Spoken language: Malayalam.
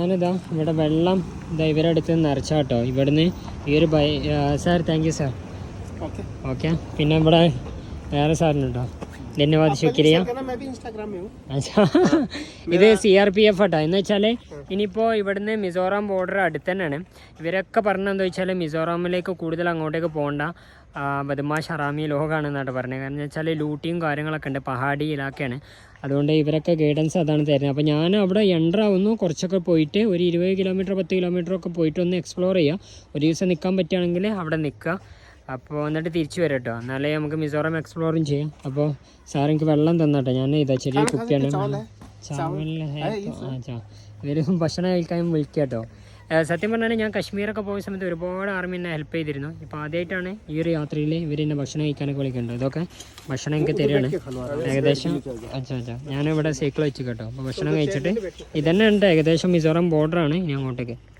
ഞാനിതാ ഇവിടെ വെള്ളം ഇതാ ഇവരടുത്ത് നിറച്ചാട്ടോ ഇവിടുന്ന് ഈ ഒരു sir thank you sir. Okay പിന്നെ ഇവിടെ വേറെ സാറിനുണ്ടോ? ധന്യവാദ് ശുക്രിയ. ഇത് CRPF ആട്ടോ. എന്ന് വെച്ചാൽ ഇനിയിപ്പോൾ ഇവിടുന്ന് മിസോറാം ബോർഡർ അടുത്ത് തന്നെയാണ്. ഇവരൊക്കെ പറഞ്ഞതെന്താ വെച്ചാൽ മിസോറാമിലേക്ക് കൂടുതൽ അങ്ങോട്ടേക്ക് പോകണ്ട, ബദ്മാഷ് ഹറാമി ലോകമാണെന്നാണ് പറഞ്ഞത്. കാരണം എന്ന് വെച്ചാൽ ലൂട്ടിയും കാര്യങ്ങളൊക്കെ ഉണ്ട്, പഹാടി ഇലാക്കയാണ്. അതുകൊണ്ട് ഇവരൊക്കെ ഗൈഡൻസ് അതാണ് തരുന്നത്. അപ്പോൾ ഞാൻ അവിടെ എൻ്റർ ആവുന്നു, കുറച്ചൊക്കെ പോയിട്ട് ഒരു 20 കിലോമീറ്റർ 10 കിലോമീറ്റർ ഒക്കെ പോയിട്ട് ഒന്ന് എക്സ്പ്ലോർ ചെയ്യുക. ഒരു ദിവസം നിൽക്കാൻ പറ്റുകയാണെങ്കിൽ അവിടെ നിൽക്കുക. അപ്പോൾ എന്നിട്ട് തിരിച്ചു വരാം കേട്ടോ, എന്നാലേ നമുക്ക് മിസോറാം എക്സ്പ്ലോറും ചെയ്യാം. അപ്പോൾ സാർ എനിക്ക് വെള്ളം തന്നാട്ടോ. ഞാൻ ഇതാ ചെറിയ കുപ്പിയാണ്. ഇവർ ഭക്ഷണം കഴിക്കാൻ വിളിക്കുക കേട്ടോ. സത്യം പറഞ്ഞാൽ ഞാൻ കശ്മീരൊക്കെ പോയ സമയത്ത് ഒരുപാട് ആർമി എന്നെ ഹെൽപ്പ് ചെയ്തിരുന്നു. ഇപ്പോൾ ആദ്യമായിട്ടാണ് ഈ ഒരു യാത്രയിൽ ഇവർ എന്നെ ഭക്ഷണം കഴിക്കാനൊക്കെ വിളിക്കുന്നുണ്ട്. ഇതൊക്കെ ഭക്ഷണം എനിക്ക് തരികയാണ് ഏകദേശം. ഞാനിവിടെ സൈക്കിൾ വെച്ച് കേട്ടോ. അപ്പോൾ ഭക്ഷണം കഴിച്ചിട്ട് ഇതന്നെ ഉണ്ട് ഏകദേശം മിസോറാം ബോർഡറാണ് ഇനി അങ്ങോട്ടേക്ക്.